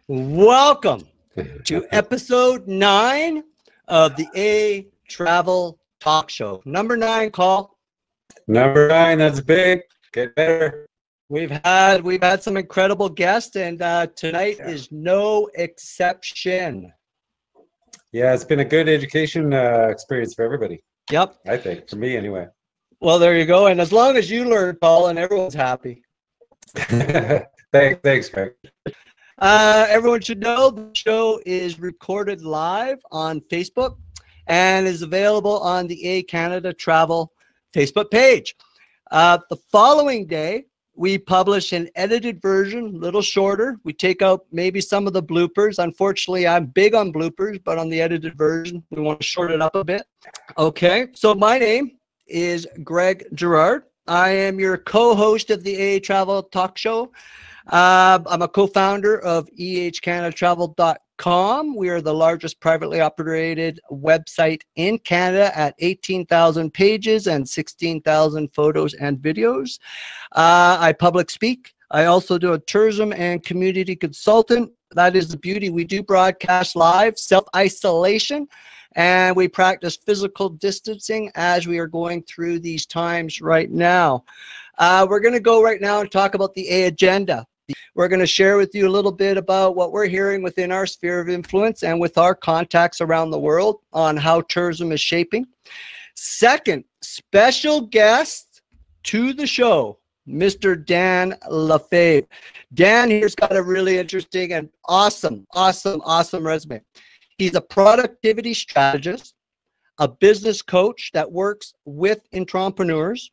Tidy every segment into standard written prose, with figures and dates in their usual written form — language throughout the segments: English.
Welcome to episode 9 of the A Travel Talk Show. Number 9, call. Number 9, that's big. Get better. We've had some incredible guests, and tonight is no exception. Yeah, it's been a good education experience for everybody. Yep. I think, for me anyway. Well, there you go. And as long as you learn, Colin, everyone's happy. Thanks, Greg. Everyone should know the show is recorded live on Facebook and is available on the ehCanadaTravel Facebook page. The following day, we publish an edited version, a little shorter. We take out maybe some of the bloopers. Unfortunately, I'm big on bloopers, but on the edited version, we want to shorten it up a bit. Okay, so my name is Greg Gerard. I am your co-host of the A Travel Talk Show. I'm a co-founder of ehCanadaTravel.com. We are the largest privately operated website in Canada at 18,000 pages and 16,000 photos and videos. I public speak. I also do a tourism and community consultant. That is the beauty. We do broadcast live, self-isolation, and we practice physical distancing as we are going through these times right now. We're going to go right now and talk about the A agenda. We're going to share with you a little bit about what we're hearing within our sphere of influence and with our contacts around the world on how tourism is shaping. Second, special guest to the show, Mr. Dan LeFave. Dan here's got a really interesting and awesome resume. He's a productivity strategist, a business coach that works with entrepreneurs.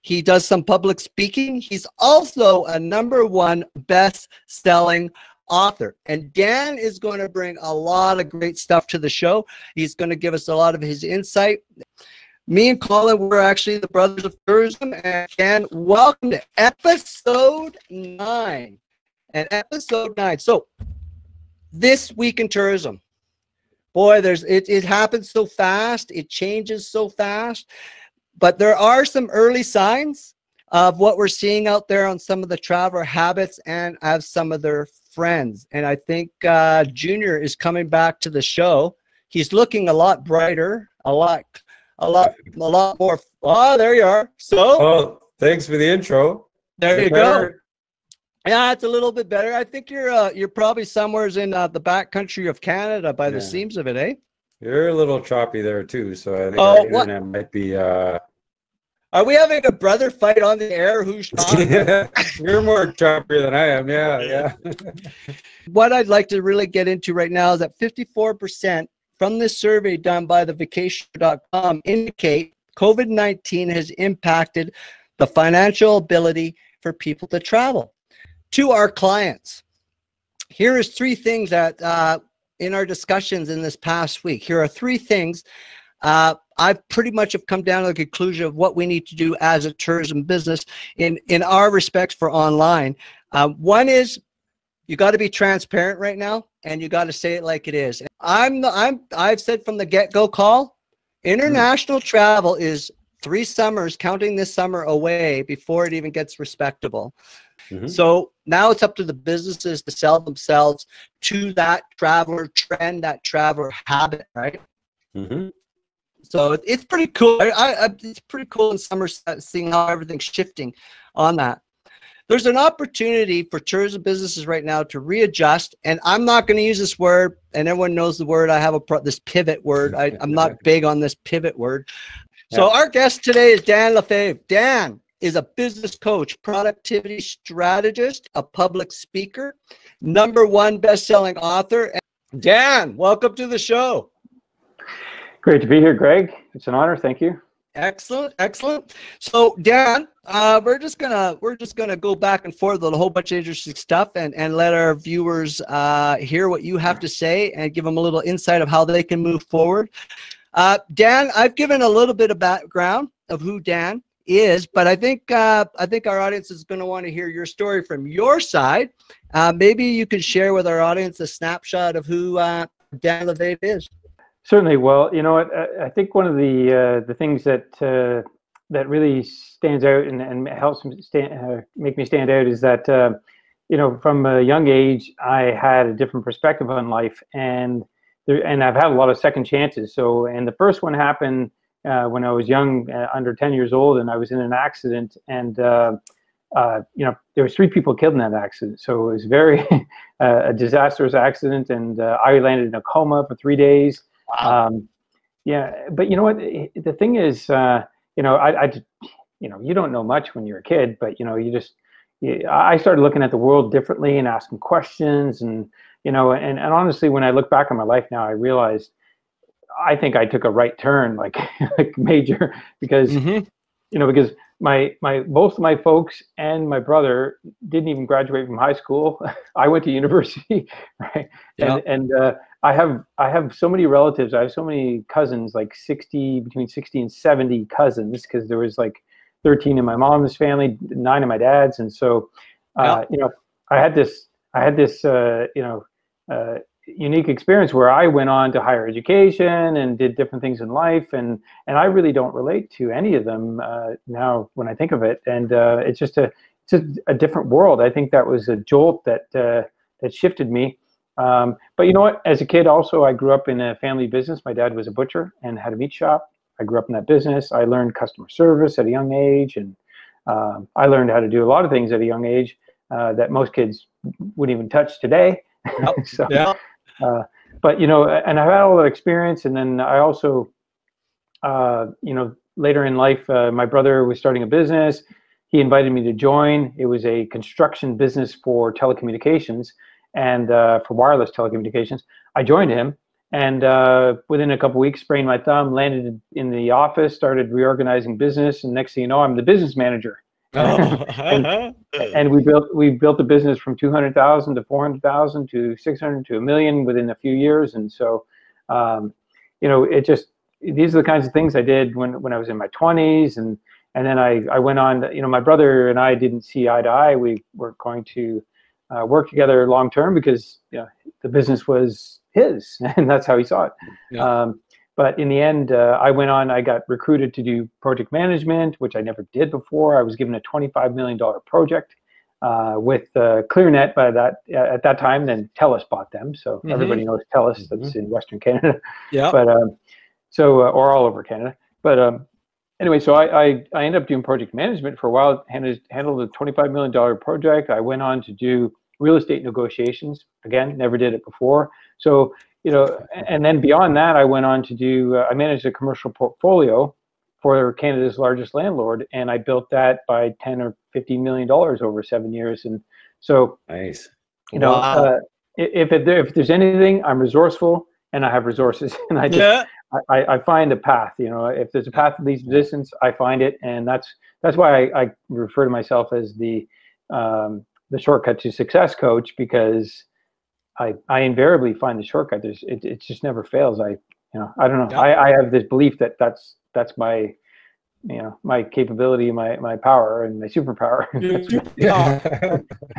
He does some public speaking. He's also a #1 best-selling author. And Dan is going to bring a lot of great stuff to the show. He's going to give us a lot of his insight. Me and Colin, we're actually the brothers of tourism. And Dan, welcome to episode 9. And episode 9. So this week in tourism, boy, it happens so fast. It changes so fast. But there are some early signs of what we're seeing out there on some of the traveler habits and of some of their friends. And I think Junior is coming back to the show. He's looking a lot brighter, a lot more. Oh, there you are. So, thanks for the intro. There you go. Yeah, it's a little bit better. I think you're probably somewhere in the back country of Canada by the seams of it, eh? You're a little choppy there too, so I think our internet might be. Are we having a brother fight on the air? Who's choppy? You're more choppy than I am. Yeah. What I'd like to really get into right now is that 54% from this survey done by the vacation.com indicate COVID-19 has impacted the financial ability for people to travel. To our clients, here is 3 things that in our discussions in this past week. Here are 3 things I've pretty much have come down to the conclusion of what we need to do as a tourism business in our respects for online. One is you got to be transparent right now, and you got to say it like it is. I've said from the get-go call, international travel is 3 summers, counting this summer away before it even gets respectable. So now it's up to the businesses to sell themselves to that traveler trend, that traveler habit, right? So it's pretty cool. It's pretty cool in summer seeing how everything's shifting on that. There's an opportunity for tourism businesses right now to readjust, and I'm not going to use this word, and everyone knows the word. I have this pivot word. I'm not big on this pivot word. So our guest today is Dan LeFave. Dan is a business coach, productivity strategist, a public speaker, #1 best-selling author. Dan, welcome to the show. Great to be here, Greg. It's an honor. Thank you. Excellent. So Dan, we're just gonna go back and forth with a whole bunch of interesting stuff and let our viewers hear what you have to say and give them a little insight of how they can move forward. Dan, I've given a little bit of background of who Dan is, but I think our audience is going to want to hear your story from your side. Maybe you could share with our audience a snapshot of who Dan LeFave is. Certainly. Well, you know what? I think one of the things that really stands out and helps me make me stand out is that from a young age, I had a different perspective on life, and I've had a lot of second chances. So, and the first one happened when I was young, under 10 years old, and I was in an accident, and there was 3 people killed in that accident. So it was very a disastrous accident, and I landed in a coma for 3 days. Wow. Yeah, but you know what? The thing is, you don't know much when you're a kid, but I started looking at the world differently and asking questions, and and honestly, when I look back on my life now, I realized I think I took a right turn, like major, because because my both my folks and my brother didn't even graduate from high school. I went to university, right? Yeah. And I have so many relatives. I have so many cousins, like between 60 and 70 cousins, because there was like 13 in my mom's family, 9 in my dad's, and so I had this unique experience where I went on to higher education and did different things in life, and I really don't relate to any of them now when I think of it, and it's just a different world. I think that was a jolt that shifted me. But you know what? As a kid, also, I grew up in a family business. My dad was a butcher and had a meat shop. I grew up in that business. I learned customer service at a young age, and I learned how to do a lot of things at a young age that most kids wouldn't even touch today. So, but and I've had all that experience, and then I also, later in life, my brother was starting a business. He invited me to join. It was a construction business for telecommunications and for wireless telecommunications. I joined him, and within a couple of weeks, sprained my thumb, landed in the office, started reorganizing business, and next thing you know, I'm the business manager. and we built the business from 200,000 to 400,000 to 600 to $1 million within a few years. And so, it just, these are the kinds of things I did when I was in my 20s, and then I went on. My brother and I didn't see eye to eye. We weren't going to work together long term because the business was his, and that's how he saw it. Yeah. But in the end, I got recruited to do project management, which I never did before. I was given a $25 million project with ClearNet at that time. Then TELUS bought them. So everybody knows TELUS, that's in Western Canada. Yeah. But or all over Canada. But anyway, so I ended up doing project management for a while, handled a $25 million project. I went on to do real estate negotiations. Again, never did it before. So, and then beyond that, I went on to do, I managed a commercial portfolio for Canada's largest landlord, and I built that by $10 or $15 million over 7 years. And so, nice. If there's anything, I'm resourceful and I have resources, and I find a path. If there's a path that leads to distance, I find it, and that's why I refer to myself as the shortcut to success coach, because I invariably find the shortcut. It just never fails. I don't know. I have this belief that that's my my capability, my power, and my superpower.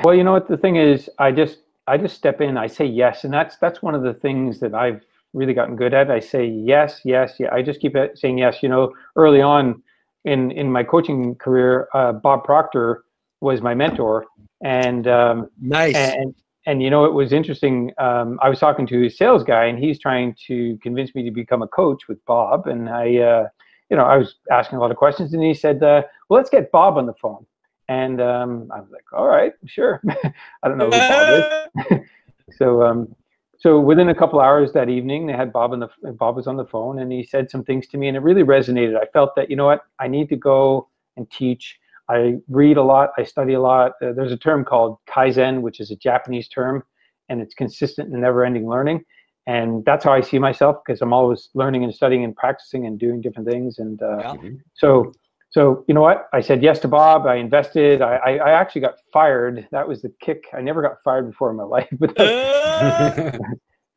Well, you know what the thing is, I just step in. I say yes, and that's one of the things that I've really gotten good at. I say yes, yes, yeah. I just keep saying yes. Early on in my coaching career, Bob Proctor was my mentor, and nice. And it was interesting. I was talking to a sales guy, and he's trying to convince me to become a coach with Bob. And I was asking a lot of questions, and he said, "Well, let's get Bob on the phone." And I was like, "All right, sure." I don't know who Bob is. So within a couple hours that evening, they had Bob was on the phone, and he said some things to me, and it really resonated. I felt that, I need to go and teach. I read a lot. I study a lot. There's a term called Kaizen, which is a Japanese term, and it's consistent and never-ending learning. And that's how I see myself, because I'm always learning and studying and practicing and doing different things. And so you know what? I said yes to Bob. I invested. I actually got fired. That was the kick. I never got fired before in my life, but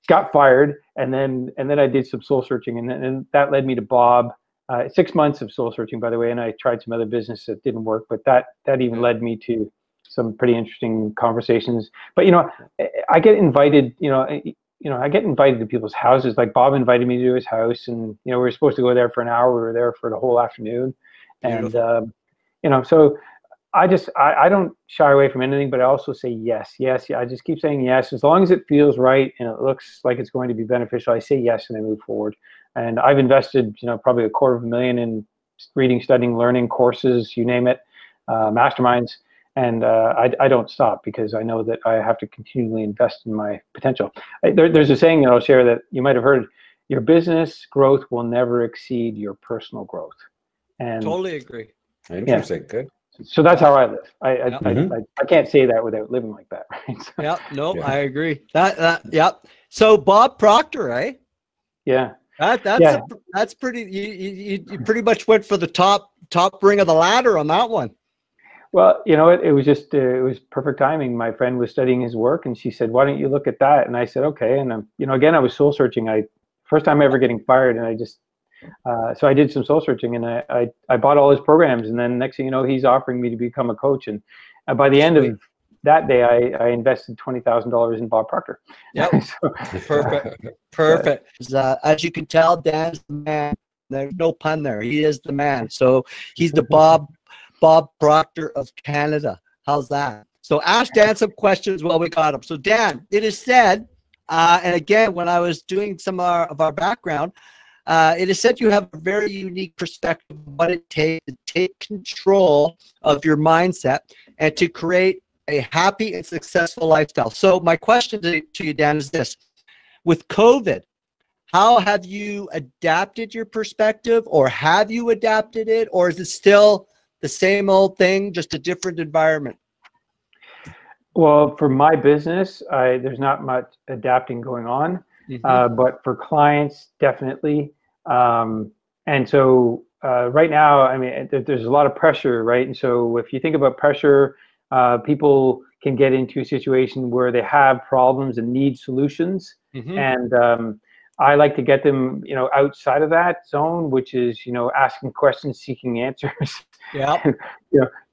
got fired. And then I did some soul searching, and that led me to Bob. 6 months of soul searching, by the way, and I tried some other business that didn't work, but that even led me to some pretty interesting conversations. But I get invited. I get invited to people's houses. Like Bob invited me to his house, and we were supposed to go there for an hour. We were there for the whole afternoon, and so I don't shy away from anything, but I also say yes. Yeah, I just keep saying yes. As long as it feels right and it looks like it's going to be beneficial, I say yes and I move forward. And I've invested, probably $250,000 in reading, studying, learning courses, you name it, masterminds. And I don't stop because I know that I have to continually invest in my potential. There's a saying that I'll share that you might have heard: your business growth will never exceed your personal growth. And Totally agree. 100% good. So that's how I live. I can't say that without living like that, right? So, Yeah, no, I agree. Yep. So Bob Proctor, eh? Yeah. That's pretty. You pretty much went for the top ring of the ladder on that one. Well, it was just it was perfect timing. My friend was studying his work, and she said, "Why don't you look at that?" And I said, "Okay." And again, I was soul searching. First time ever getting fired, and I just so I did some soul searching, and I bought all his programs, and then next thing you know, he's offering me to become a coach. And by the end of that day, I invested $20,000 in Bob Proctor. Yep. So, perfect. As you can tell, Dan's the man. There's no pun there. He is the man. So he's the Bob Proctor of Canada. How's that? So ask Dan some questions while we got him. So Dan, it is said, and again, when I was doing some of our background, it is said you have a very unique perspective of what it takes to take control of your mindset and to create a happy and successful lifestyle. So my question to you, Dan, is this: with COVID, how have you adapted your perspective, or have you adapted it, or is it still the same old thing, just a different environment? Well, for my business, there's not much adapting going on, but for clients, definitely. And so right now, I mean, there's a lot of pressure, right? And so if you think about pressure, people can get into a situation where they have problems and need solutions. And I like to get them, outside of that zone, which is, asking questions, seeking answers. Yeah.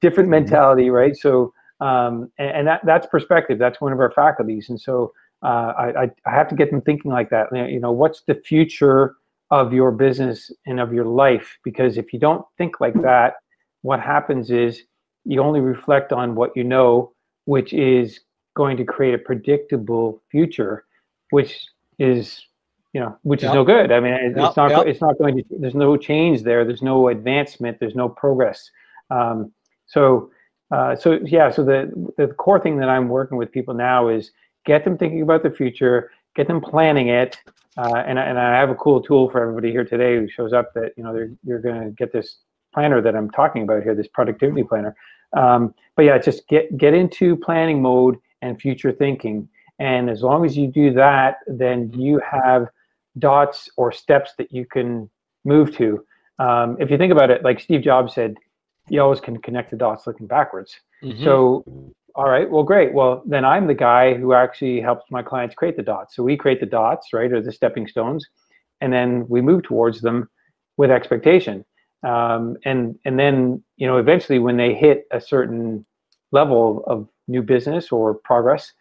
Different mentality, right? So, and that's perspective. That's one of our faculties. And so I have to get them thinking like that. What's the future of your business and of your life? Because if you don't think like that, what happens is you only reflect on what you know, which is going to create a predictable future, which is no good. I mean, it's not going to, there's no change there. There's no advancement. There's no progress. So the core thing that I'm working with people now is get them thinking about the future, get them planning it. And I have a cool tool for everybody here today who shows up that, you're going to get this planner that I'm talking about here, this productivity planner. But yeah, just get into planning mode and future thinking. And as long as you do that, then you have dots or steps that you can move to. If you think about it, like Steve Jobs said, you always can connect the dots looking backwards. So, all right, well, great. Well, then I'm the guy who actually helps my clients create the dots. So we create the dots, right, or the stepping stones, and then we move towards them with expectation. And then, eventually when they hit a certain level of new business or progress,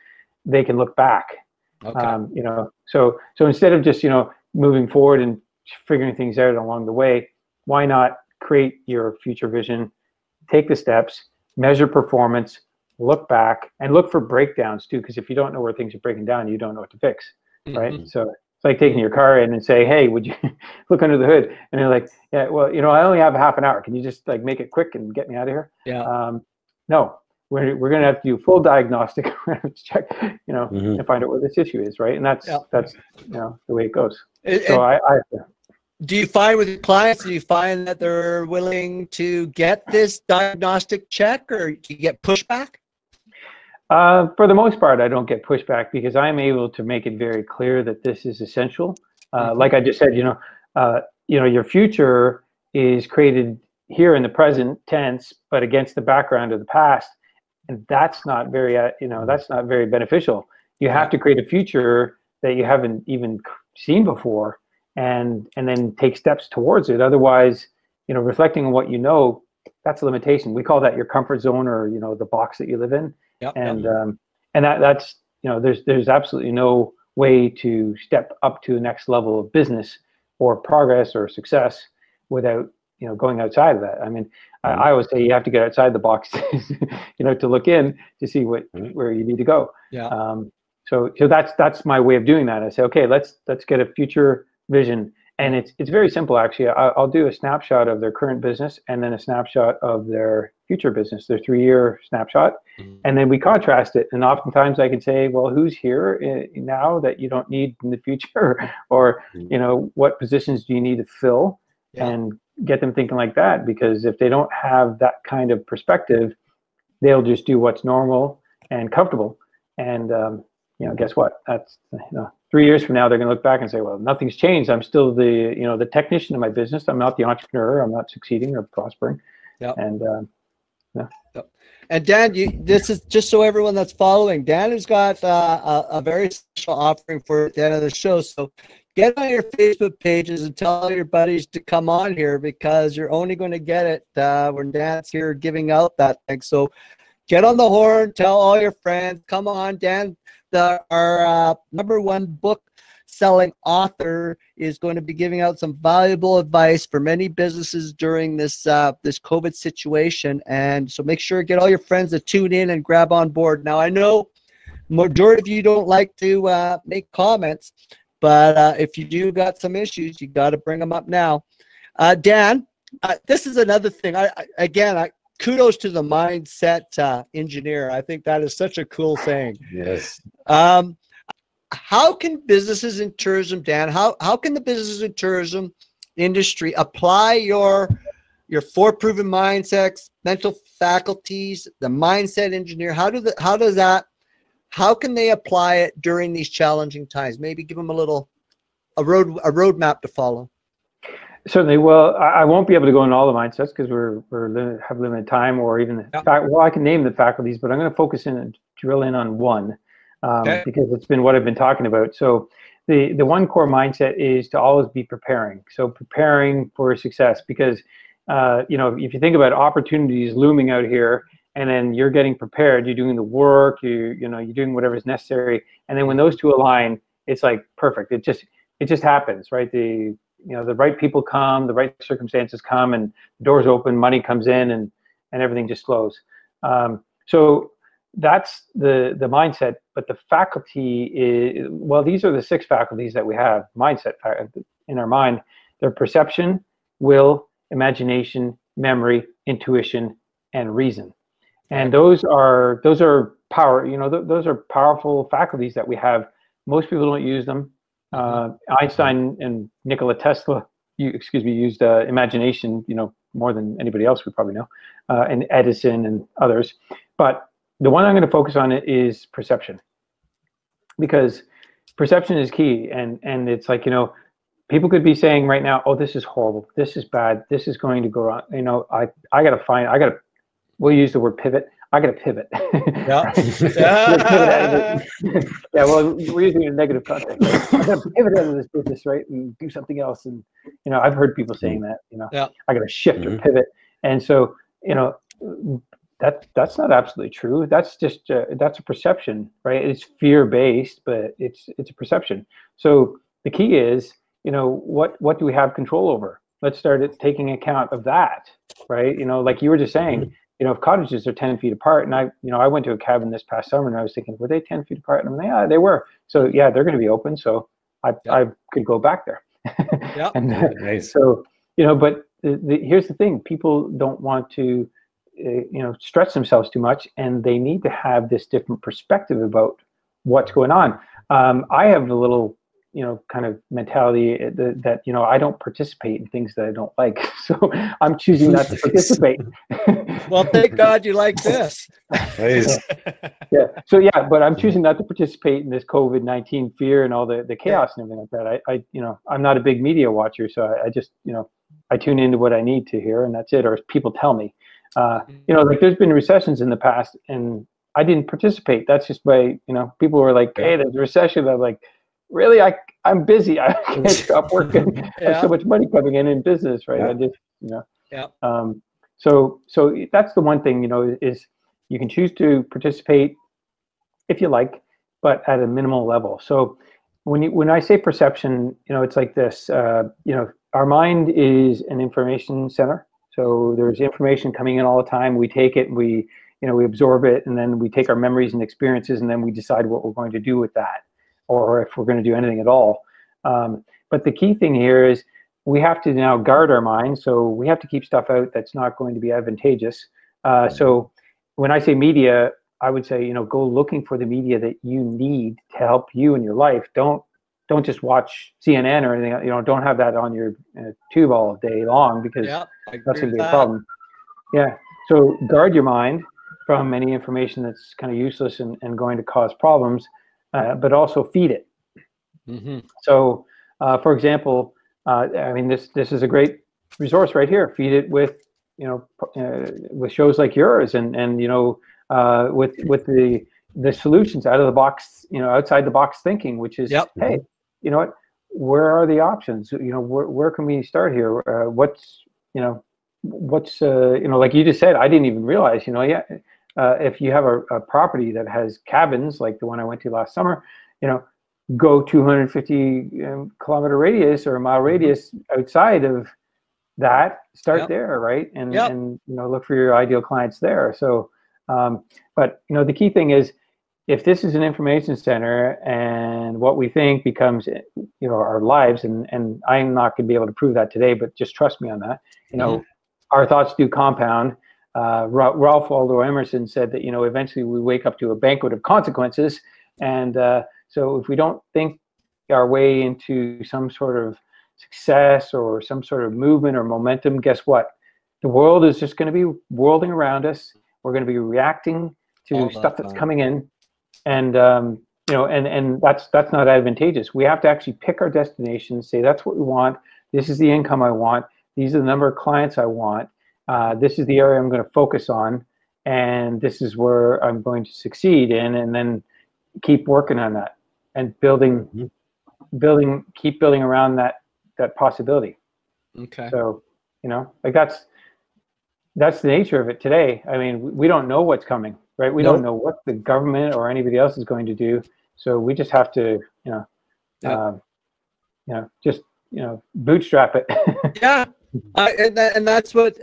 they can look back. Okay. So instead of just, moving forward and figuring things out along the way, why not create your future vision, take the steps, measure performance, look back, and look for breakdowns too, because if you don't know where things are breaking down, you don't know what to fix, right? So it's like taking your car in and say, hey, would you look under the hood? And they're like, yeah, well, I only have half an hour. Can you just like make it quick and get me out of here? Yeah. No, we're going to have to do full diagnostic. We're going to have to check, and find out where this issue is, right? And that's the way it goes. Do you find with your clients, do you find that they're willing to get this diagnostic check, or do you get pushback? For the most part, I don't get pushback because I'm able to make it very clear that this is essential. Like I just said, your future is created here in the present tense, but against the background of the past, and that's not very, that's not very beneficial. You have to create a future that you haven't even seen before, and then take steps towards it. Otherwise, reflecting on what you know, that's a limitation. We call that your comfort zone, or the box that you live in. And that's there's absolutely no way to step up to the next level of business or progress or success without going outside of that. I mean, I always say you have to get outside the box, to look in to see where you need to go. Yeah. So that's my way of doing that. I say, okay, let's get a future vision, and it's very simple actually. I'll do a snapshot of their current business and then a snapshot of their future business, their 3-year snapshot, and then we contrast it. And oftentimes I can say, well, who's here now that you don't need in the future, or what positions do you need to fill, and get them thinking like that. Because if they don't have that kind of perspective, they'll just do what's normal and comfortable. And guess what? That's 3 years from now, they're going to look back and say, well, nothing's changed. I'm still the technician of my business. I'm not the entrepreneur. I'm not succeeding or prospering. Yeah. And And Dan, this is just so everyone that's following. Dan has got a very special offering for at the end of the show. So get on your Facebook pages and tell all your buddies to come on here, because you're only going to get it when Dan's here giving out that thing. So get on the horn, tell all your friends, come on. Dan, our #1 book selling author, is going to be giving out some valuable advice for many businesses during this this COVID situation. And so make sure get all your friends to tune in and grab on board. Now, I know majority of you don't like to make comments, but if you do got some issues, you got to bring them up now. Dan, this is another thing. I kudos to the mindset engineer. I think that is such a cool saying. Yes. How can businesses in tourism, Dan, how can the businesses in tourism industry apply your 4 proven mindsets, mental faculties, the mindset engineer? How can they apply it during these challenging times? Maybe give them a roadmap to follow. Certainly. Well, I won't be able to go into all the mindsets because have limited time, or even I can name the faculties, but I'm going to focus in and drill in on one. Because it's been what I've been talking about. So the one core mindset is to always be preparing. So preparing for success, because if you think about opportunities looming out here, and then you're getting prepared, you're doing the work, you're doing whatever is necessary, and then when those two align, it's like perfect. It just happens, right? The right people come, the right circumstances come, and doors open, money comes in, and everything just flows. So that's the mindset. But the faculty is, well, these are the 6 faculties that we have, mindset in our mind. They're perception, will, imagination, memory, intuition, and reason. And those are power, those are powerful faculties that we have. Most people don't use them. Einstein and Nikola Tesla, used imagination, more than anybody else we probably know, and Edison and others. But the one I'm going to focus on is perception, because perception is key. And it's like, people could be saying right now, oh, this is horrible, this is bad, this is going to go wrong. We'll use the word pivot. I got to pivot. Yeah. Yeah. Well, we're using it in a negative context. Right? I got to pivot out of this business, right, and do something else. And I've heard people saying that. I got to shift or pivot. And so, that's not absolutely true. That's just that's a perception, right? It's fear-based, but it's a perception. So the key is, what do we have control over? Let's start taking account of that, right? Like you were just saying. If cottages are 10 feet apart, and I went to a cabin this past summer, and I was thinking, were they 10 feet apart? And I'm like, yeah, they were. So yeah, they're going to be open. So I could go back there. And Nice. So, but here's the thing: people don't want to, stretch themselves too much, and they need to have this different perspective about what's going on. I have a little, kind of mentality that I don't participate in things that I don't like. So I'm choosing not to participate. Well, thank God you like this. Nice. Yeah. So yeah, but I'm choosing not to participate in this COVID-19 fear and all the chaos and everything like that. I'm not a big media watcher, so I just, I tune into what I need to hear, and that's it. Or people tell me, like there's been recessions in the past, and I didn't participate. That's just by, people were like, hey, there's a recession. I'm like, really? I'm busy. I can't stop working. I have so much money coming in business, right? I just, So that's the one thing, is you can choose to participate if you like, but at a minimal level. So when I say perception, it's like this, our mind is an information center. So there's information coming in all the time. We take it, and we absorb it, and then we take our memories and experiences, and then we decide what we're going to do with that, or if we're going to do anything at all. But the key thing here is we have to now guard our mind. So we have to keep stuff out that's not going to be advantageous. So when I say media, I would say, go looking for the media that you need to help you in your life. Don't just watch CNN or anything. Don't have that on your tube all day long, because that's going to be a problem. Yeah. So guard your mind from any information that's kind of useless and going to cause problems, but also feed it. Mm-hmm. So, for example, this is a great resource right here. Feed it with with shows like yours, and with the solutions out of the box, outside the box thinking, which is, hey, you know what? Where are the options? Where can we start here? What's like you just said, I didn't even realize, if you have a property that has cabins like the one I went to last summer, go 250 kilometer radius or a mile radius outside of that, start there, right? And look for your ideal clients there. So, but the key thing is, if this is an information center and what we think becomes, our lives, and I'm not going to be able to prove that today, but just trust me on that. Our thoughts do compound. Ralph Waldo Emerson said that, eventually we wake up to a banquet of consequences. And so if we don't think our way into some sort of success or some sort of movement or momentum, guess what? The world is just going to be whirling around us. We're going to be reacting to stuff that's coming in. And, and that's not advantageous. We have to actually pick our destination, say, that's what we want. This is the income I want. These are the number of clients I want. This is the area I'm going to focus on. And this is where I'm going to succeed in, and then keep working on that and keep building around that possibility. Okay. So, like that's the nature of it today. I mean, we don't know what's coming, right? We don't know what the government or anybody else is going to do. So we just have to, bootstrap it. Yeah. And that's what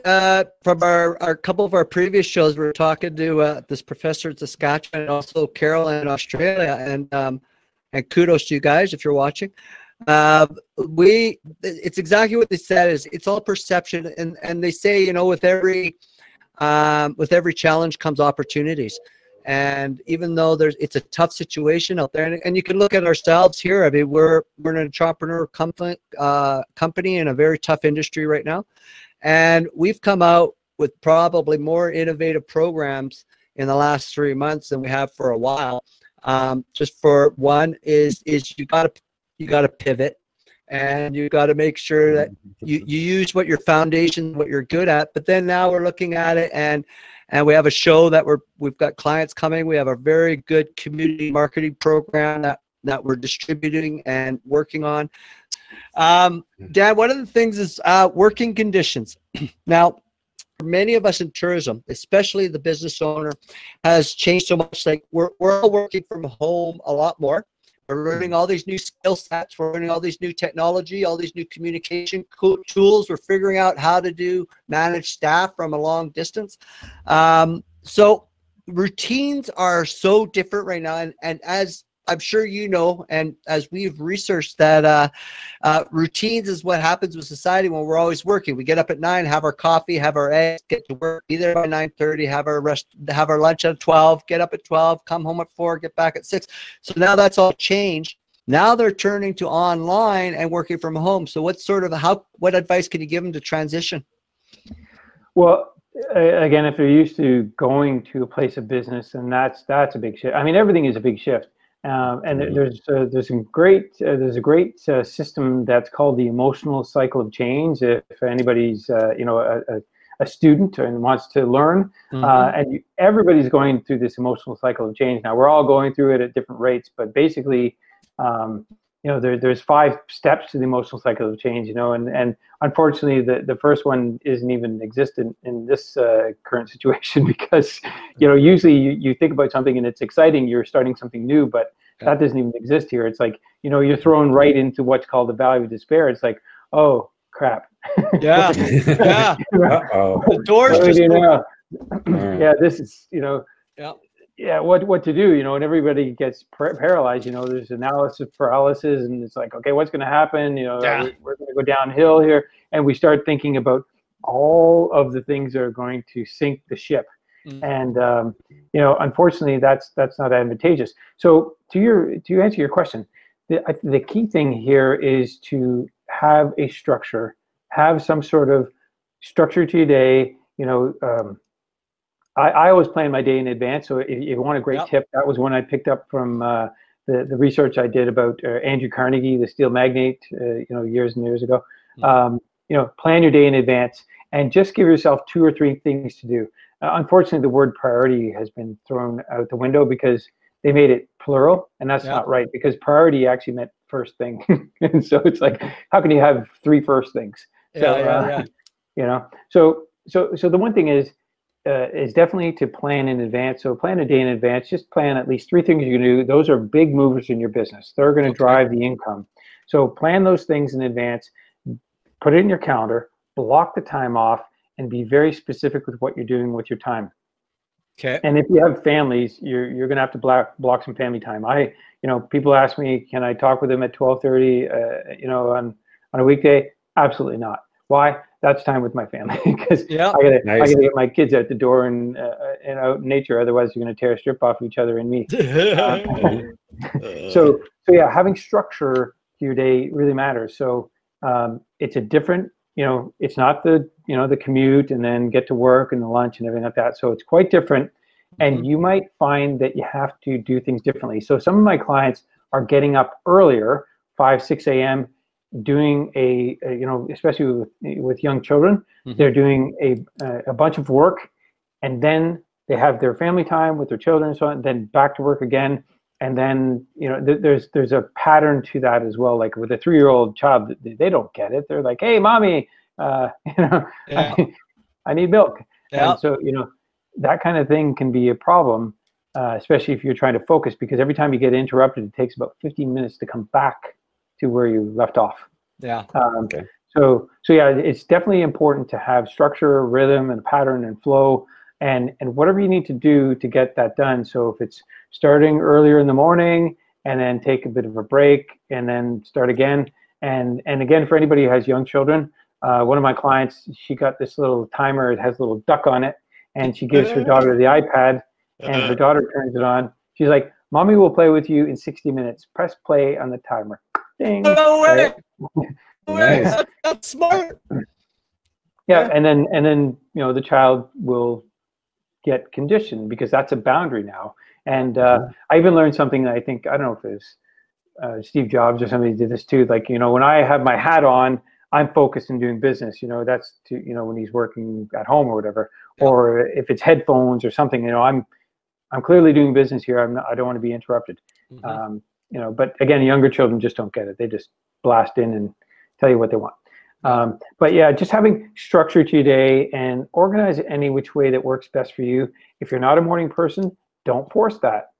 from our couple of our previous shows, we were talking to this professor in Saskatchewan and also Carol in Australia, and kudos to you guys if you're watching. It's exactly what they said, is it's all perception, and they say, with every challenge comes opportunities. And even though it's a tough situation out there, and you can look at ourselves here. I mean, we're an entrepreneur company in a very tough industry right now, and we've come out with probably more innovative programs in the last 3 months than we have for a while. Just for one is you got to pivot, and you got to make sure that you use what your foundation, what you're good at. But then now we're looking at it, and we have a show that we've got clients coming. We have a very good community marketing program that we're distributing and working on. Dan, one of the things is working conditions. Now, for many of us in tourism, especially the business owner, has changed so much. Like we're all working from home a lot more. We're learning all these new skill sets. We're learning all these new technology, all these new communication tools. We're figuring out how to manage staff from a long distance. So routines are so different right now. And as I'm sure you know, and as we've researched that routines is what happens with society when we're always working. We get up at 9, have our coffee, have our eggs, get to work, be there by 9:30, have our lunch at 12, get up at 12, come home at 4, get back at 6. So now that's all changed. Now they're turning to online and working from home. So what advice can you give them to transition? Well, again, if they're used to going to a place of business, and that's a big shift. I mean, everything is a big shift. And there's a great system that's called the emotional cycle of change. If anybody's a student and wants to learn, and everybody's going through this emotional cycle of change. Now we're all going through it at different rates, but basically, there's 5 steps to the emotional cycle of change. And unfortunately, the first one isn't even existent in this current situation, because usually you think about something and it's exciting, you're starting something new, but that doesn't even exist here. It's like you're thrown right into what's called the valley of despair. It's like, oh crap. Yeah. Yeah. Uh-oh. The doors What do we just do now? Alright. Yeah, this is, you know, Yeah. yeah, what to do, you know, and everybody gets paralyzed, you know, there's analysis paralysis, and it's like, okay, what's going to happen? You know, Yeah. we're going to go downhill here. And we start thinking about all of the things that are going to sink the ship. And, you know, unfortunately, that's not advantageous. So to answer your question, the key thing here is to have a structure, have some sort of structure to your day, you know. I always plan my day in advance. So if you want a great tip, that was one I picked up from the research I did about Andrew Carnegie, the steel magnate, you know, years and years ago. You know, plan your day in advance and just give yourself 2 or 3 things to do. Unfortunately, the word priority has been thrown out the window because they made it plural, and that's not right, because priority actually meant first thing. And so it's like, how can you have 3 first things? So, you know, so the one thing is definitely to plan in advance. So plan a day in advance. Just plan at least 3 things you can do. Those are big movers in your business. They're going to drive the income. So plan those things in advance. Put it in your calendar. Block the time off, and be very specific with what you're doing with your time. Okay. And if you have families, you're going to have to block some family time. You know, people ask me, can I talk with them at 12:30? You know, on a weekday? Absolutely not. Why? That's time with my family, because I gotta get my kids out the door and out in nature. Otherwise, you're gonna tear a strip off each other and me. So yeah, having structure to your day really matters. So it's a different, you know, it's not the, you know, the commute and then get to work and the lunch and everything like that. So it's quite different, and you might find that you have to do things differently. So some of my clients are getting up earlier, 5, 6 a.m. doing you know, especially with young children, they're doing a bunch of work, and then they have their family time with their children and so on, then back to work again. And then, you know, there's a pattern to that as well. Like with a 3-year-old child, they don't get it. They're like, hey, mommy, you know, I need milk. And so, you know, that kind of thing can be a problem, especially if you're trying to focus, because every time you get interrupted, it takes about 15 minutes to come back to where you left off. So yeah, it's definitely important to have structure, rhythm, and pattern and flow, and whatever you need to do to get that done. So if it's starting earlier in the morning and then take a bit of a break and then start again. And again, for anybody who has young children, one of my clients, she got this little timer. It has a little duck on it, and she gives her daughter the iPad, and her daughter turns it on. She's like, "Mommy will play with you in 60 minutes. Press play on the timer." Ding. No way. Right? Nice. That's smart. Yeah, and then you know, the child will get conditioned, because that's a boundary now. And I even learned something that I think, I don't know if it was Steve Jobs or somebody did this too. Like, you know, when I have my hat on, I'm focused in doing business. You know, that's to, you know, when he's working at home or whatever, or if it's headphones or something, you know, I'm clearly doing business here. I don't want to be interrupted. You know, but again, younger children just don't get it. They just blast in and tell you what they want. But yeah, just having structure to your day and organize it any which way that works best for you. If you're not a morning person, don't force that.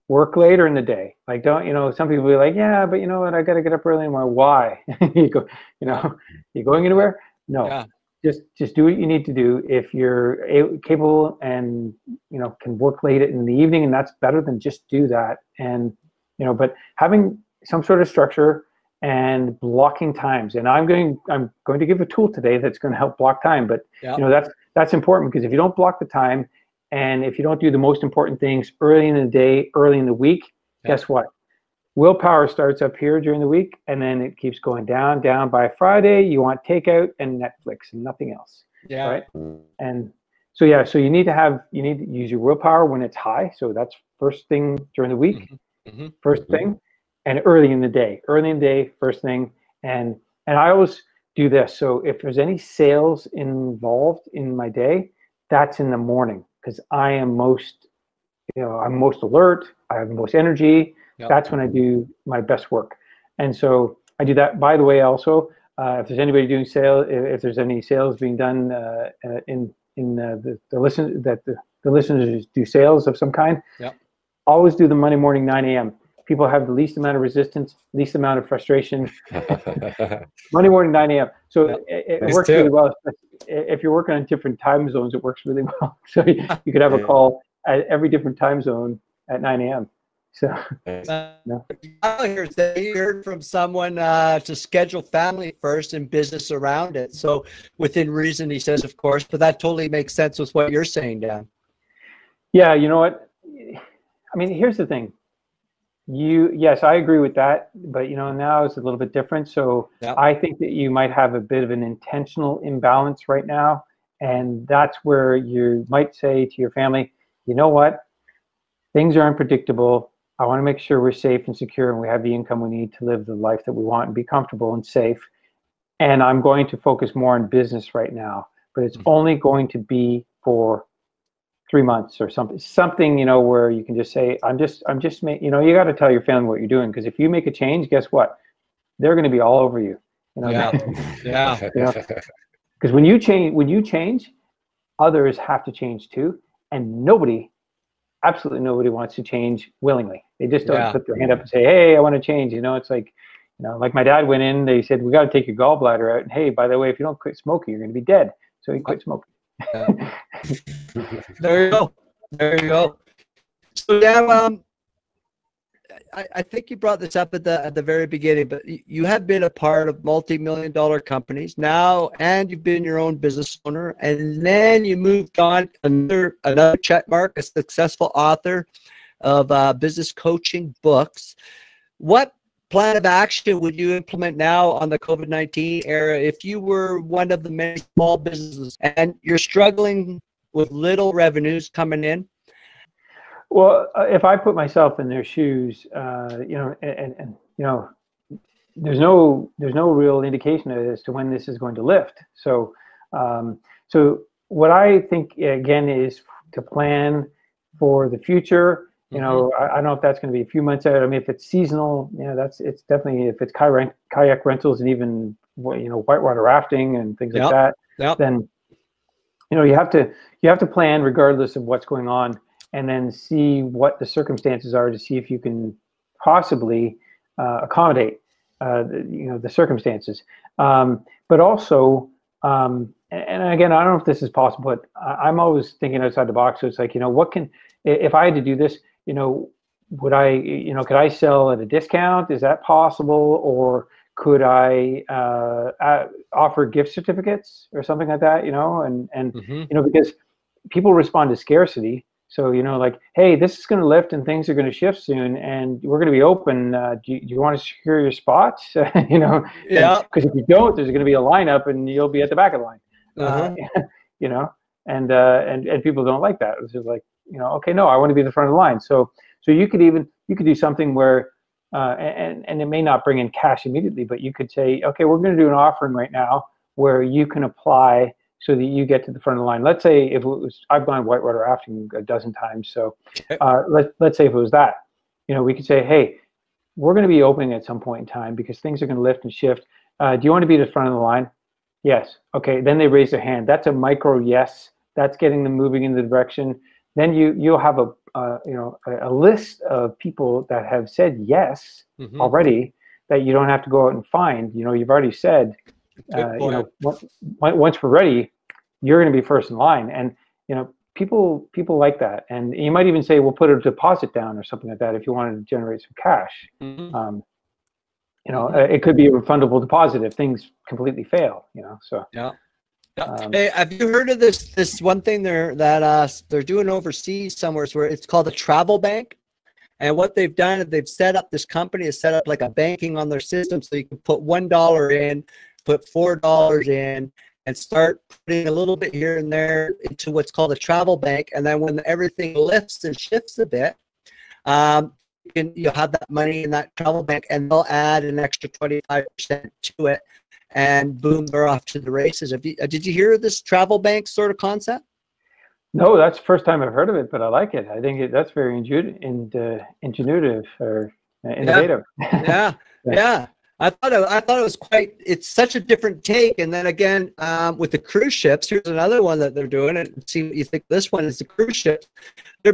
Work later in the day. Like, don't, you know, some people will be like, yeah, but you know what, I got to get up early. And why? You go, you know, you going anywhere? No. Just do what you need to do. If you're capable and, you know, can work late in the evening, and that's better, than just do that. And, you know, but having some sort of structure and blocking times. And I'm going to give a tool today that's going to help block time. But you know, that's important, because if you don't block the time, and if you don't do the most important things early in the day, early in the week, guess what? Willpower starts up here during the week, and then it keeps going down. By Friday, you want takeout and Netflix and nothing else. Right? And so yeah, so you need to use your willpower when it's high. So that's first thing during the week, first thing. And early in the day, first thing. And I always do this. So if there's any sales involved in my day, that's in the morning, because I am most, you know, I'm most alert. I have the most energy. That's when I do my best work. And so I do that. By the way, also, if there's anybody doing sales, if there's any sales being done in the listeners do sales of some kind, always do the Monday morning 9 a.m. people have the least amount of resistance, least amount of frustration. Monday morning, 9 a.m. So it works really well. If you're working on different time zones, it works really well. So you could have a call at every different time zone at 9 a.m. So I heard from someone to schedule family first and business around it. So within reason, he says, of course, but that totally makes sense with what you're saying, Dan. Yeah, you know what? I mean, here's the thing. Yes, I agree with that, but now it's a little bit different. So I think that you might have a bit of an intentional imbalance right now, and that's where you might say to your family, you know what? Things are unpredictable. I want to make sure we're safe and secure and we have the income we need to live the life that we want and be comfortable and safe. And I'm going to focus more on business right now, but it's only going to be for 3 months or something, where you can just say, you got to tell your family what you're doing. Because if you make a change, guess what? They're going to be all over you. Because when you change, others have to change too. And absolutely nobody wants to change willingly. They just don't put their hand up and say, hey, I want to change. It's like, like my dad went in, they said, we got to take your gallbladder out. And hey, by the way, if you don't quit smoking, you're going to be dead. So he quit smoking. There you go. So Dan, I think you brought this up at the very beginning, but you have been a part of multi-million-dollar companies now, and you've been your own business owner, and then you moved on another check mark, a successful author of business coaching books. What plan of action would you implement now on the COVID-19 era if you were one of the many small businesses and you're struggling with little revenues coming in? Well, if I put myself in their shoes, there's no real indication as to when this is going to lift. So, what I think again is to plan for the future. I don't know if that's going to be a few months out. I mean, if it's seasonal, it's definitely, if it's kayak rentals and even whitewater rafting and things like that, then you have to plan regardless of what's going on. And then see what the circumstances are to see if you can possibly accommodate, the circumstances. But also, and again, I don't know if this is possible, but I'm always thinking outside the box. So it's like, if I had to do this, could I sell at a discount? Is that possible? Or could I offer gift certificates or something like that? Because people respond to scarcity. So, like, hey, this is going to lift and things are going to shift soon and we're going to be open. Do you want to secure your spots? Because if you don't, there's going to be a lineup and you'll be at the back of the line. And people don't like that. It's just like, okay, no, I want to be at the front of the line. So you could do something where, and it may not bring in cash immediately, but you could say, okay, we're going to do an offering right now where you can apply so that you get to the front of the line. Let's say if it was, I've gone whitewater rafting a dozen times. So let's say if it was that, we could say, hey, we're going to be opening at some point in time because things are going to lift and shift. Do you want to be at the front of the line? Yes. Okay. Then they raise their hand. That's a micro yes. That's getting them moving in the direction. Then you'll have a list of people that have said yes already that you don't have to go out and find. You've already said, once we're ready, you're going to be first in line. And people like that. And you might even say, we'll put a deposit down or something like that if you wanted to generate some cash. It could be a refundable deposit if things completely fail. Hey, have you heard of this one thing they're doing overseas somewhere where it's called a travel bank? And what they've done is they've set up, this company has set up like a banking on their system, so you can put $1 in, put $4 in, and start putting a little bit here and there into what's called a travel bank. And then when everything lifts and shifts a bit, you'll have that money in that travel bank, and they'll add an extra 25% to it, and boom, they're off to the races. Did you hear of this travel bank sort of concept? No, that's the first time I've heard of it, but I like it. I think that's very ingenuitive or innovative. Yeah. I thought it was it's such a different take. And then again, with the cruise ships, here's another one that they're doing. And see what you think. This one is the cruise ships. They're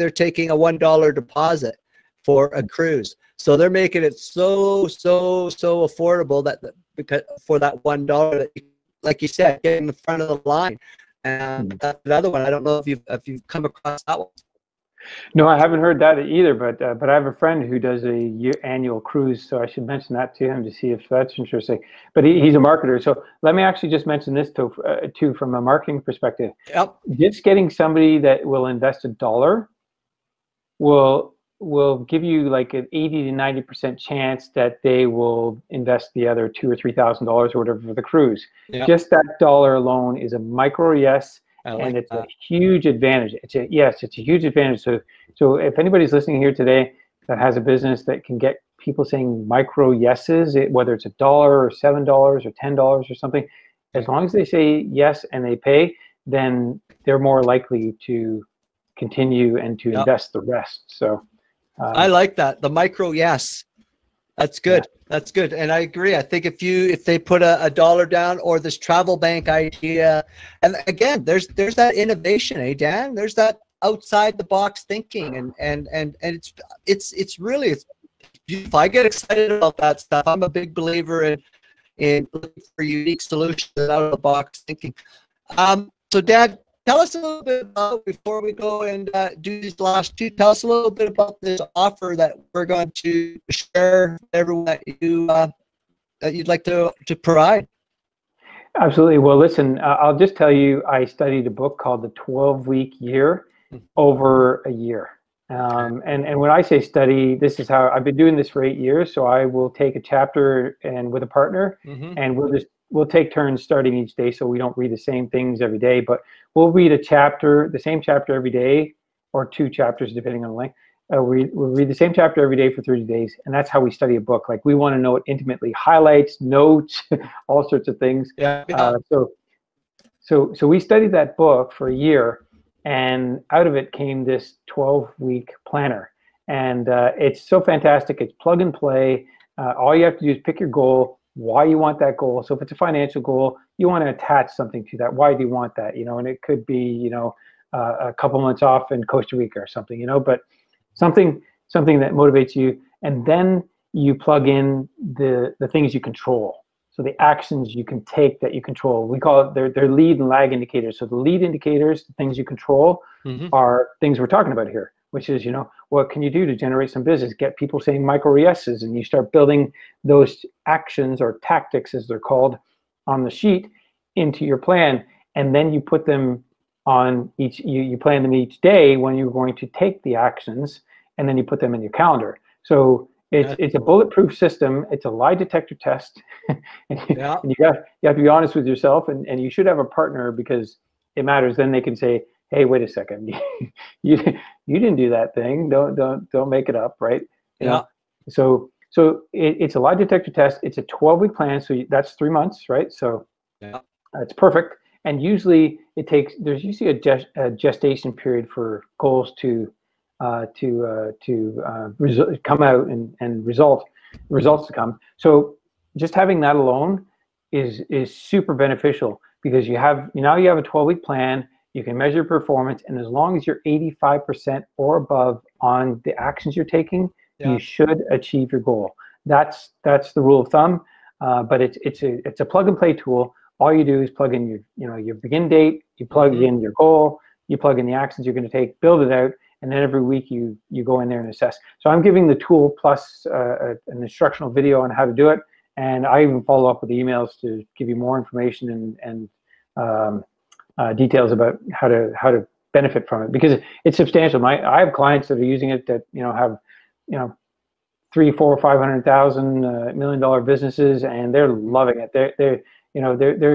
taking a $1 deposit for a cruise. So they're making it so affordable that because for that $1 that you, like you said, get in the front of the line. And that's another one. I don't know if you've come across that one. No, I haven't heard that either, but I have a friend who does a annual cruise, so I should mention that to him to see if that's interesting. But he's a marketer, so let me actually just mention this too from a marketing perspective. Yep. Just getting somebody that will invest $1 will give you like an 80 to 90% chance that they will invest the other $2,000 or $3,000 or whatever for the cruise. Yep. Just that $1 alone is a micro yes. And it's a huge advantage. It's a huge advantage. So if anybody's listening here today that has a business that can get people saying micro yeses, whether it's $1 or $7 or $10 or something, as long as they say yes and they pay, then they're more likely to continue and to invest the rest. So I like that, the micro yes. That's good. Yeah. That's good. And I agree. I think if they put a $1 down, or this travel bank idea, and again, there's that innovation, Dan? There's that outside the box thinking, and it's really beautiful. I get excited about that stuff. I'm a big believer in looking for unique solutions and out of the box thinking. So Dad, tell us a little bit about, before we go and do these last two, tell us a little bit about this offer that we're going to share with everyone that you'd like to provide. Absolutely. Well, listen, I'll just tell you, I studied a book called The 12-Week Year over a year. And when I say study, this is how I've been doing this for 8 years. So I will take a chapter and with a partner, and we'll take turns starting each day, so we don't read the same things every day, but we'll read the same chapter every day, or 2 chapters depending on the length. We'll read the same chapter every day for 30 days, and that's how we study a book. Like, we want to know it intimately, highlights, notes, all sorts of things. Yeah. So we studied that book for a year, and out of it came this 12-week planner, and it's so fantastic. It's plug and play. All you have to do is pick your goal, why you want that goal. So if it's a financial goal, you want to attach something to that. Why do you want that? And it could be, a couple months off in Costa Rica or something, but something that motivates you. And then you plug in the things you control. So the actions you can take that you control. We call it their lead and lag indicators. So the lead indicators, the things you control, are things we're talking about here, which is, what can you do to generate some business? Get people saying micro yeses, and you start building those actions, or tactics as they're called, on the sheet into your plan. And then you put them on you plan them each day when you're going to take the actions, and then you put them in your calendar. So it's a bulletproof system. It's a lie detector test. and you have to be honest with yourself, and you should have a partner, because it matters. Then they can say, hey, wait a second, you didn't do that thing. Don't make it up, right? You know? So it's a lie detector test. It's a 12-week plan, so that's 3 months, right? So it's perfect. And usually there's usually a gestation period for goals to come out and results to come. So just having that alone is super beneficial, because now you have a 12-week plan. You can measure performance, and as long as you're 85% or above on the actions you're taking, you should achieve your goal. That's the rule of thumb. But it's a plug and play tool. All you do is plug in your begin date, you plug in your goal, you plug in the actions you're going to take, build it out, and then every week you go in there and assess. So I'm giving the tool plus an instructional video on how to do it, and I even follow up with emails to give you more information and details about how to benefit from it, because it's substantial. I have clients that are using it that have $300,000, $400,000, $500,000, $1 million businesses, and they're loving it. They're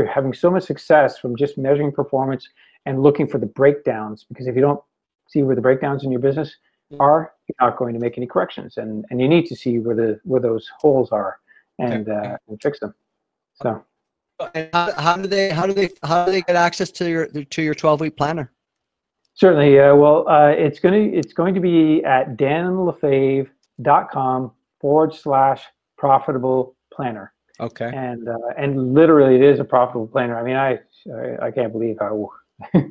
having so much success from just measuring performance and looking for the breakdowns, because if you don't see where the breakdowns in your business are, you're not going to make any corrections, and you need to see where those holes are and fix them. So. And how do they get access to your 12-week planner? Certainly. Well, it's going to be at danlefave.com/profitable planner. Okay. And literally, it is a profitable planner. I mean, I can't believe how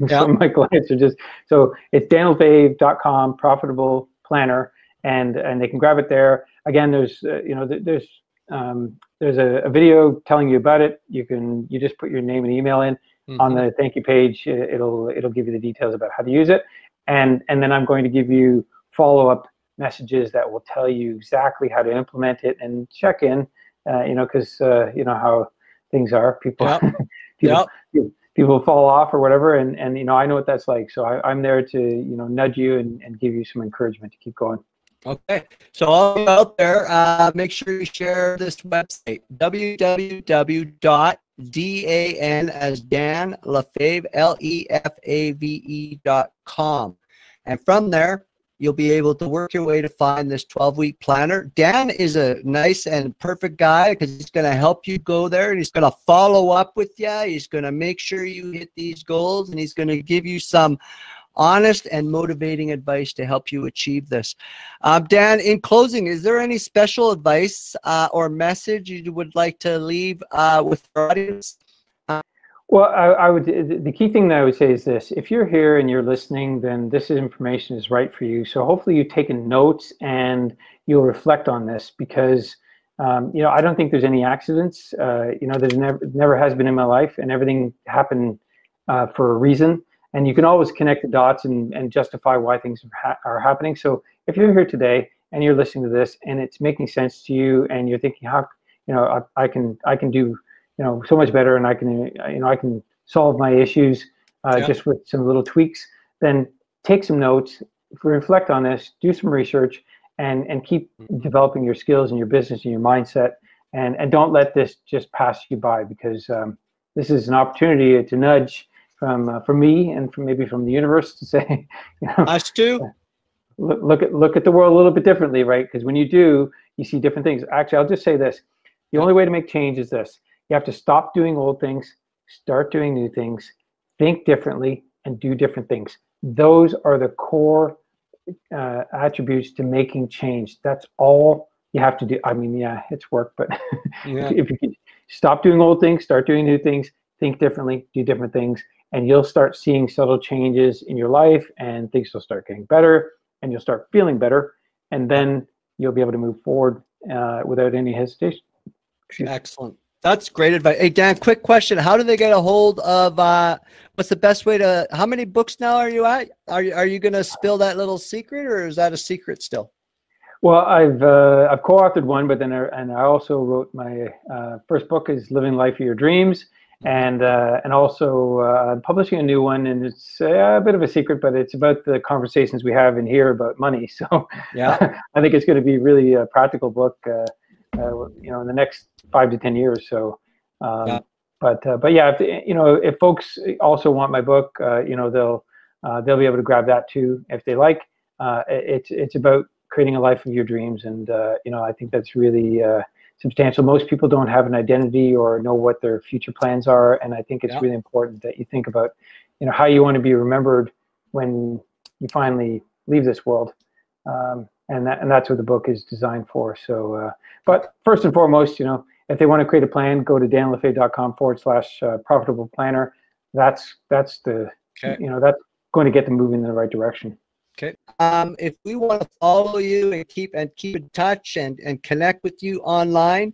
some of my clients are just. So it's danlefave.com profitable planner, and they can grab it there. Again, there's there's a video telling you about it. You just put your name and email in on the thank you page. It'll give you the details about how to use it, and then I'm going to give you follow-up messages that will tell you exactly how to implement it and check in. Because you know how things are. People people fall off or whatever, and I know what that's like. So I'm there to nudge you and give you some encouragement to keep going. Okay, so all you out there, make sure you share this website, www.dan as Dan LeFave, LEFAVE.com, and from there you'll be able to work your way to find this 12-week planner. Dan is a nice and perfect guy because he's going to help you go there, and he's going to follow up with you. He's going to make sure you hit these goals, and he's going to give you some honest and motivating advice to help you achieve this. Dan, in closing, is there any special advice or message you would like to leave with our audience? Well, I would. The key thing that I would say is this: if you're here and you're listening, then this information is right for you. So hopefully you've taken notes and you'll reflect on this, because I don't think there's any accidents. There's never has been in my life, and everything happened for a reason. And you can always connect the dots and justify why things are happening. So if you're here today and you're listening to this and it's making sense to you, and you're thinking, how I can do so much better, and I can solve my issues just with some little tweaks, then take some notes, reflect on this, do some research, and keep developing your skills and your business and your mindset, and don't let this just pass you by, because this is an opportunity to nudge from me and maybe from the universe to say, us too. Look at the world a little bit differently, right? Because when you do, you see different things. Actually, I'll just say this: the only way to make change is this. You have to stop doing old things, start doing new things, think differently, and do different things. Those are the core attributes to making change. That's all you have to do. I mean, yeah, it's work, but if you can stop doing old things, start doing new things, think differently, do different things, and you'll start seeing subtle changes in your life, and things will start getting better, and you'll start feeling better, and then you'll be able to move forward without any hesitation. Excellent. That's great advice. Hey, Dan, quick question. How do they get a hold of, what's the best way to, how many books now are you at? Are you going to spill that little secret, or is that a secret still? Well, I've co-authored one, but then I also wrote my first book is Living Life of Your Dreams. And also I'm publishing a new one, and it's a bit of a secret, but it's about the conversations we have in here about money. So yeah, I think it's going to be really a practical book, in the next 5 to 10 years. So, but yeah, if folks also want my book, they'll be able to grab that too if they like. It's about creating a life of your dreams, and I think that's really substantial. Most people don't have an identity or know what their future plans are, and I think it's really important that you think about how you want to be remembered when you finally leave this world, and that's what the book is designed for. So but first and foremost, if they want to create a plan, go to danlefave.com/profitable planner. That's that's going to get them moving in the right direction. Okay. If we want to follow you and keep in touch and connect with you online,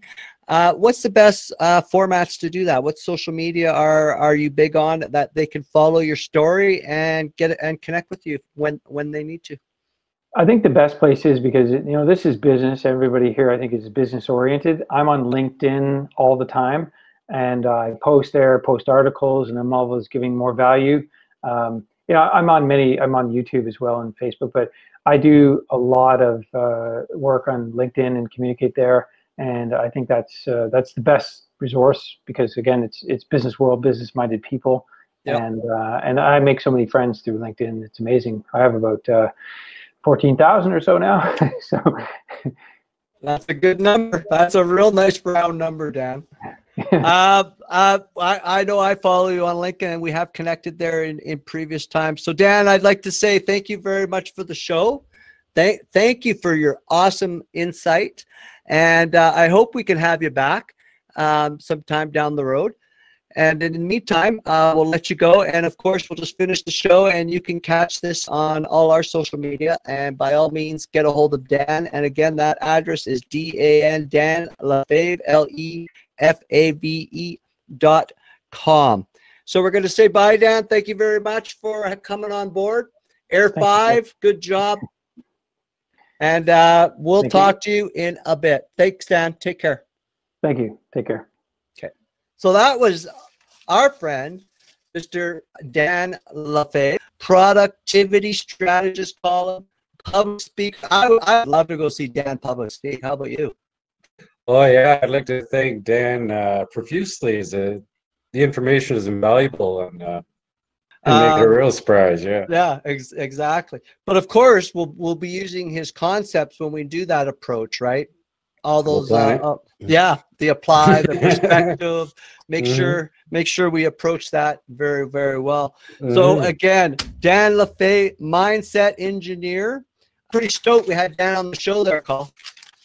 what's the best formats to do that? What social media are you big on that they can follow your story and connect with you when they need to? I think the best place is, because this is business. Everybody here, I think, is business oriented. I'm on LinkedIn all the time, and I post articles, and I'm always giving more value. I'm on YouTube as well and Facebook, but I do a lot of work on LinkedIn and communicate there. And I think that's the best resource, because again, it's business world, business minded people. Yep. And I make so many friends through LinkedIn. It's amazing. I have about 14,000 or so now. So that's a good number. That's a real nice round number, Dan. I know I follow you on LinkedIn, and we have connected there in previous times. So Dan, I'd like to say thank you very much for the show. Thank you for your awesome insight, and I hope we can have you back sometime down the road. And in the meantime, we'll let you go. And of course, we'll just finish the show, and you can catch this on all our social media. And by all means, get a hold of Dan. And again, that address is DAN, Dan LeFave, LeFave.com. So we're going to say bye, Dan. Thank you very much for coming on board. Air 5, good job. And we'll talk to you in a bit. Thanks, Dan. Take care. Thank you. Take care. Okay. So that was our friend, Mr. Dan LeFave, productivity strategist, column, public speaker. I'd love to go see Dan public speak. How about you? Oh, yeah. I'd like to thank Dan profusely. The information is invaluable and make it a real surprise. Yeah. Yeah, exactly. But of course, we'll be using his concepts when we do that approach, right? All those, the apply, the perspective, make sure we approach that very, very well. So again, Dan LeFave, mindset engineer. Pretty stoked we had Dan on the show there, Carl.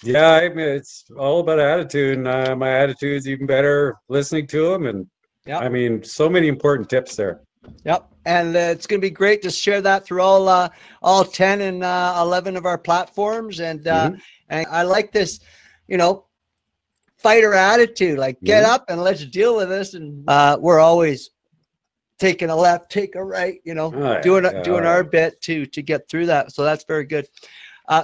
Yeah, I mean, it's all about attitude, and my attitude's even better listening to him. And I mean, so many important tips there. Yep, and it's going to be great to share that through all 10 and 11 of our platforms. And I like this, fighter attitude, like get up and let's deal with this. And we're always taking a left, take a right, doing our bit to get through that. So that's very good.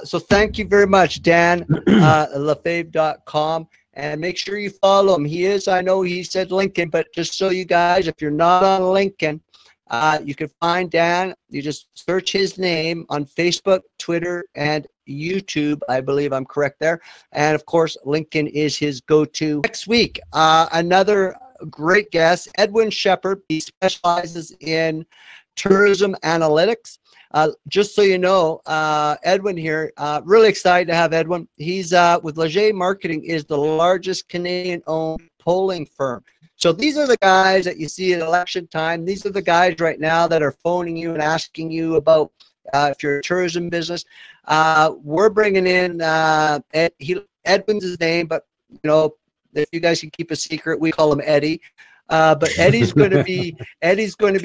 So thank you very much, Dan, LaFave.com. And make sure you follow him. He is, I know he said LinkedIn, but just so you guys, if you're not on LinkedIn, you can find Dan. You just search his name on Facebook, Twitter, and YouTube. I believe I'm correct there. And of course, LinkedIn is his go-to. Next week, another great guest, Edwin Shepard. He specializes in tourism analytics. Just so you know, Edwin here, really excited to have Edwin. He's with Leger Marketing, is the largest Canadian-owned polling firm. So these are the guys that you see at election time. These are the guys right now that are phoning you and asking you about if you're a tourism business. We're bringing in Edwin's his name, but if you guys can keep a secret, we call him Eddy. But Eddy's going to be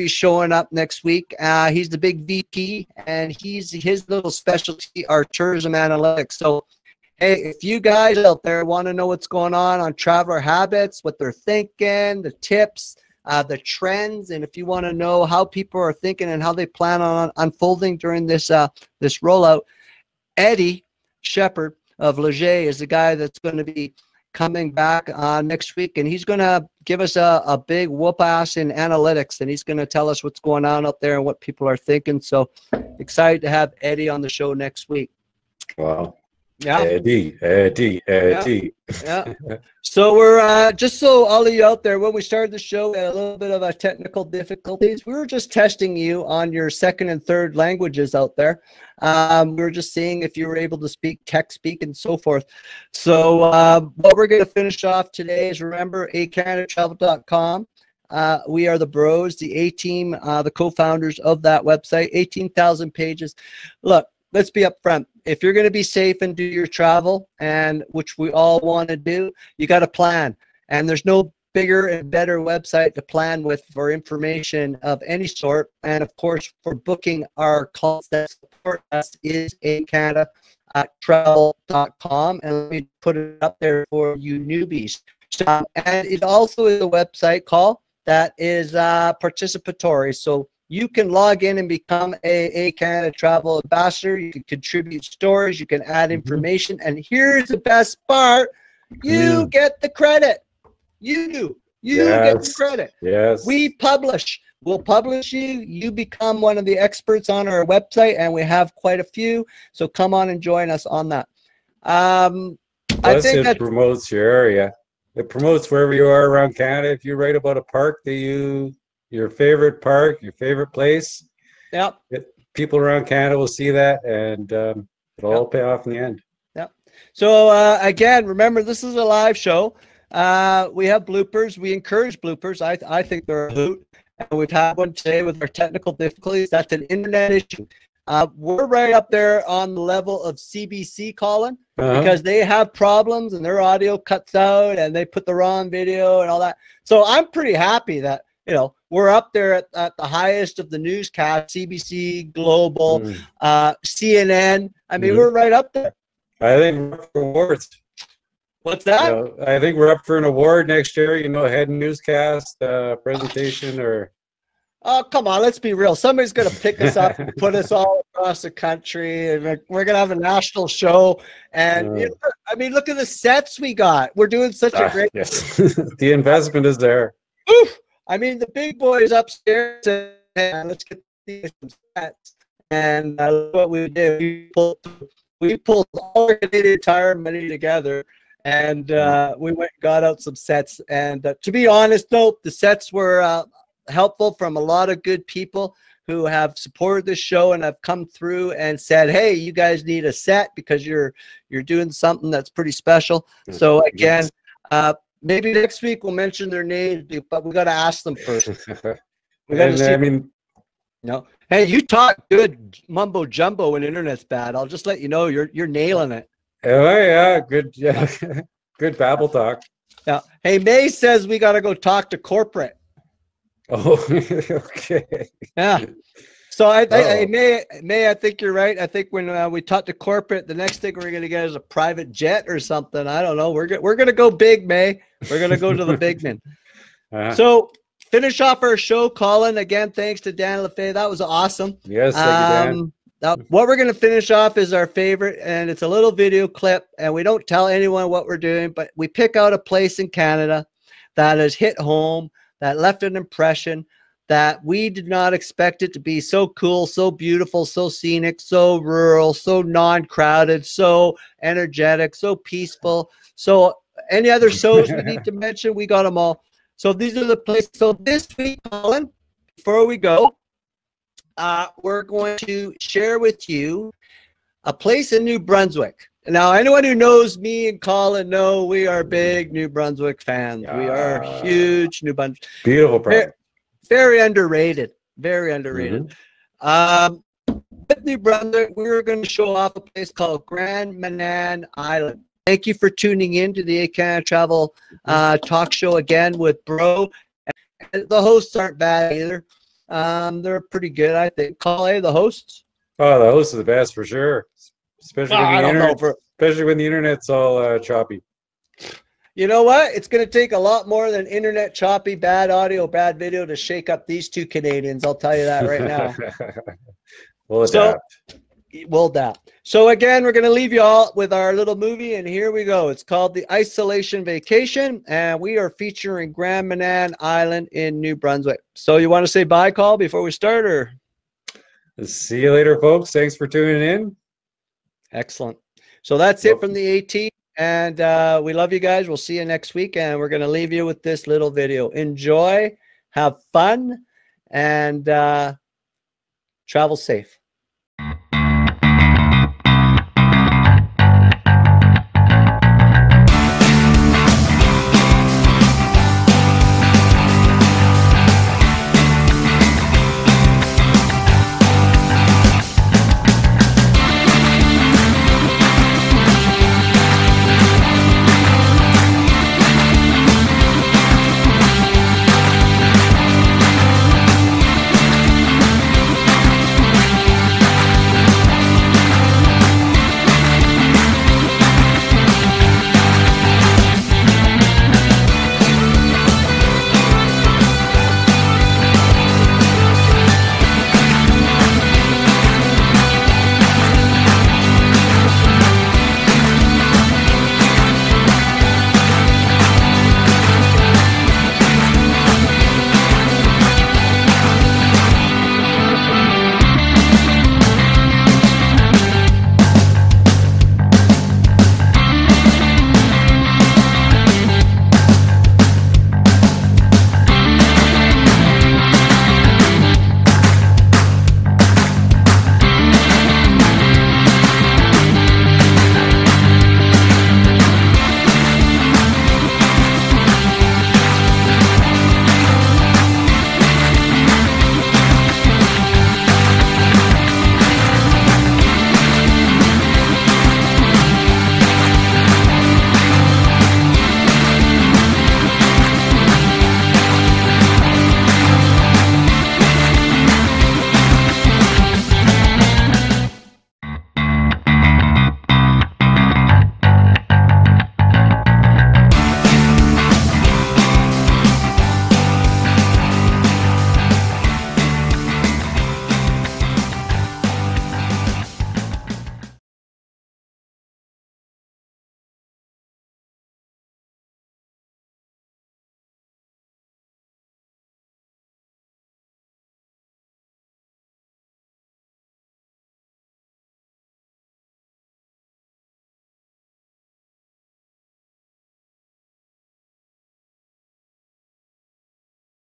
showing up next week. He's the big VP, and his little specialty are tourism analytics. So, hey, if you guys out there want to know what's going on traveler habits, what they're thinking, the tips, the trends, and if you want to know how people are thinking and how they plan on unfolding during this rollout, Eddy Shepard of Leger is the guy that's going to be coming back next week, and he's going to give us a big whoop ass in analytics, and he's going to tell us what's going on out there and what people are thinking. So excited to have Eddy on the show next week. Wow. Yeah. Eddy. Yeah. So we're just so all of you out there, when we started the show, we had a little bit of technical difficulties. We were just testing you on your second and third languages out there. We were just seeing if you were able to speak, text speak, and so forth. So what we're going to finish off today is, remember, ehCanadaTravel.com. We are the bros, the A-team, the co-founders of that website, 18,000 pages. Look, let's be upfront. If you're going to be safe and do your travel, and which we all want to do, you got to plan. And there's no bigger and better website to plan with for information of any sort. And of course, for booking our calls that support us is ehCanadaTravel.com. And let me put it up there for you newbies. So, and it also is a website call that is participatory. So you can log in and become a Canada Travel ambassador. You can contribute stories. You can add information. And here's the best part. You get the credit. You do. You get the credit. Yes. We publish. We'll publish you. You become one of the experts on our website, and we have quite a few. So come on and join us on that. I think it promotes your area. It promotes wherever you are around Canada. If you write about a park that your favorite park, your favorite place, people around Canada will see that, and it'll all pay off in the end. Yep. So again, remember, this is a live show. We have bloopers. We encourage bloopers. I think they're a hoot. And we've had one today with our technical difficulties. That's an internet issue. we're right up there on the level of CBC, Colin, because they have problems and their audio cuts out and they put the wrong video and all that. So I'm pretty happy that, you know, we're up there at the highest of the newscast, CBC, Global, CNN. I mean, we're right up there. I think we're up for awards. What's that? You know, I think we're up for an award next year, you know, head newscast, presentation, or... Oh, come on, let's be real. Somebody's going to pick us up and put us all across the country. And we're going to have a national show. And, you know, I mean, look at the sets we got. We're doing such a great... Yes. The investment is there. Oof! I mean, the big boys upstairs said, hey, let's get these sets. And look what we did. We pulled all our Canadian Tire money together. And we went and got out some sets. And to be honest, though, the sets were... helpful from a lot of good people who have supported this show and have come through and said, hey, you guys need a set because you're doing something that's pretty special. So again, maybe next week we'll mention their names, but we got to ask them first. We got to see. I mean, no. Hey, you talk good mumbo jumbo when internet's bad. I'll just let you know you're nailing it. Oh yeah, good. Yeah. Good babble talk. Yeah. Hey, May says we got to go talk to corporate. Oh, okay. Yeah. So I think you're right. I think when we talk to corporate, the next thing we're going to get is a private jet or something. I don't know. We're going to go big, May. We're going to go to the big men. So finish off our show, Colin. Again, thanks to Dan LeFave. That was awesome. Yes, thank you, Dan. Now, what we're going to finish off is our favorite, and it's a little video clip, and we don't tell anyone what we're doing, but we pick out a place in Canada that has hit home, that left an impression, that we did not expect it to be so cool, so beautiful, so scenic, so rural, so non-crowded, so energetic, so peaceful. So any other shows we need to mention, we got them all. So these are the places. So this week, Colin, before we go, we're going to share with you a place in New Brunswick. Now, anyone who knows me and Colin know we are big New Brunswick fans. We are huge New Brunswick. Beautiful property. Very underrated. Very underrated. With New Brunswick, we're going to show off a place called Grand Manan Island. Thank you for tuning in to the ehCanada Travel talk show again with Bro. And the hosts aren't bad either. They're pretty good, I think. Colin, the hosts? Oh, the hosts are the best for sure. Especially when the internet's all choppy. You know what? It's going to take a lot more than internet choppy, bad audio, bad video to shake up these two Canadians. I'll tell you that right now. We'll adapt. We'll adapt. So again, we're going to leave you all with our little movie, and here we go. It's called The Isolation Vacation, and we are featuring Grand Manan Island in New Brunswick. So you want to say bye, Call, before we start, or? See you later, folks. Thanks for tuning in. Excellent. So that's it from the AT, and we love you guys. We'll see you next week, and we're going to leave you with this little video. Enjoy, have fun, and travel safe.